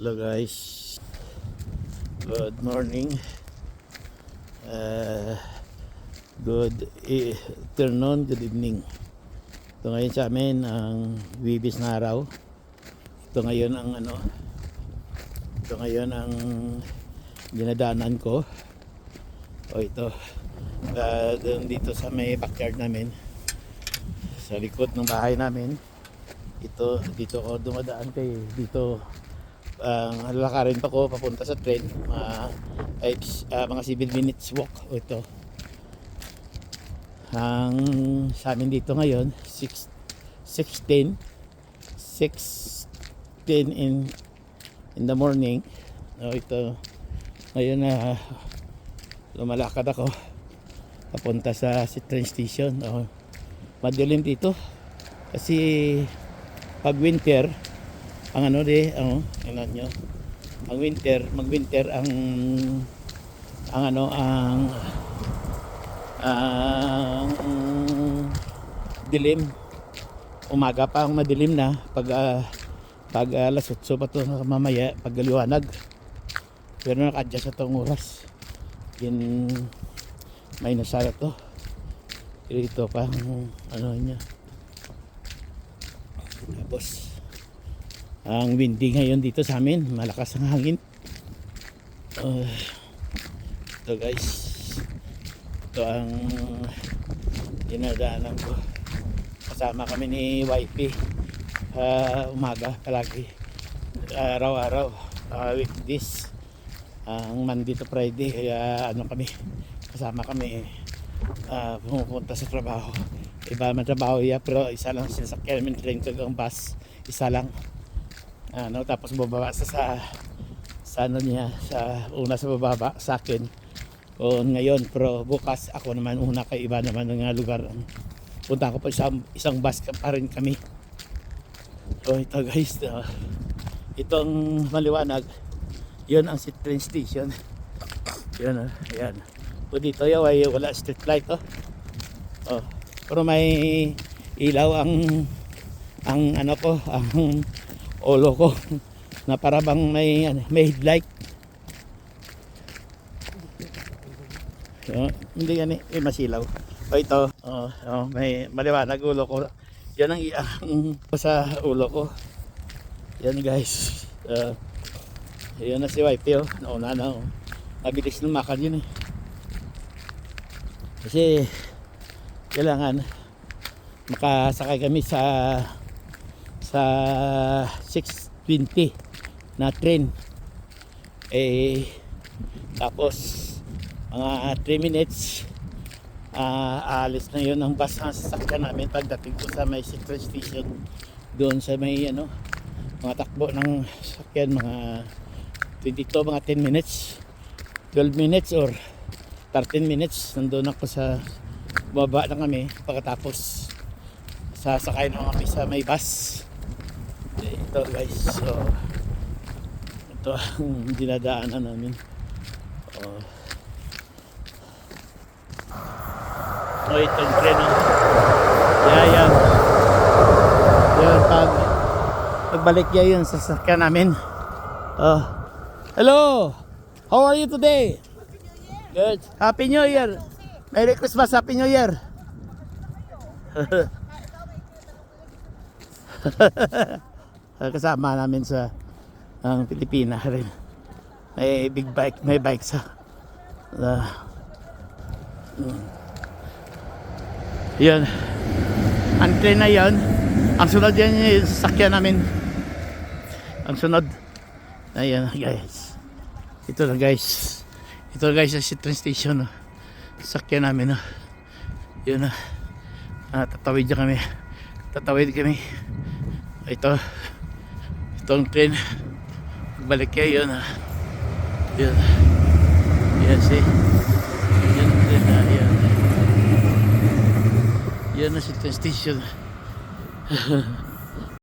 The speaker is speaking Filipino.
Hello guys, good morning, good afternoon, good evening. Ito ngayon sa amin ang bibis na araw. Ito ngayon ang ito ngayon ang dinadaanan ko. Ito dito sa may backyard namin, sa likod ng bahay namin. Dito ako dumadaan kay dito. Lalakarin pa ko papunta sa train, mga 7 minutes walk. Ito ang sa amin dito ngayon 6:10 in the morning. Ito ngayon na lumalakad ako papunta sa train station. Madilim dito kasi pag winter ang ang mag-winter ang dilim. Umaga pa ang madilim na pag alas 8 pa to mamaya pag liwanag. Pero naka-adjust sa tong oras. May nasara to. Ito pa niya. Tapos ang windy ngayon dito sa amin, malakas ang hangin. Ito guys, ito ang dinadaanan ko. Kasama kami ni YP umaga palagi, araw-araw, weekdays, ang Monday to Friday. Kaya kasama kami pumupunta sa trabaho. Iba man trabaho pero isa lang sinasakyan namin, train ko ang bus, isa lang. Tapos bababa sa niya, sa bababa sa akin ngayon, pero bukas ako naman una kay iba naman ng lugar. Punta ko pa isang bus pa rin kami. Ito guys, itong maliwanag, yun ang train station. Yun, ayan. Dito wala street light. Pero may ilaw ang ulo ko na para bang may headlight. Hindi yan masilaw. Ito may maliwanag ulo ko. Yan ang sa ulo ko. Yan guys. Yan na si YP. Nauna na. Mabilis lumakad yun kasi kailangan makasakay kami sa 6:20 na train. Tapos mga 3 minutes aalis na yun ang bus na sasakyan namin pagdating ko sa may train station. Doon sa may mga takbo ng sasakyan, mga 10 minutes, 12 minutes or 13 minutes nandun ako sa baba na kami. Pagkatapos sasakay na kami sa may bus. Ito guys, so ito ang dinadaanan namin. Itong tren, yan pagbalik yun sa sasakyan namin. Hello, how are you today? Good. Happy New Year. Merry Christmas, Happy New Year. Kasama namin sa Pilipinas rin. May big bike, may bike sa yan. Ang train na yan, ang sunod yan yung sasakyan namin. Ang sunod ayan guys, ito na guys sa train station. Sasakyan namin yun tatawid kami. Itong train balik kayo yun. Yan see, yan na si train station.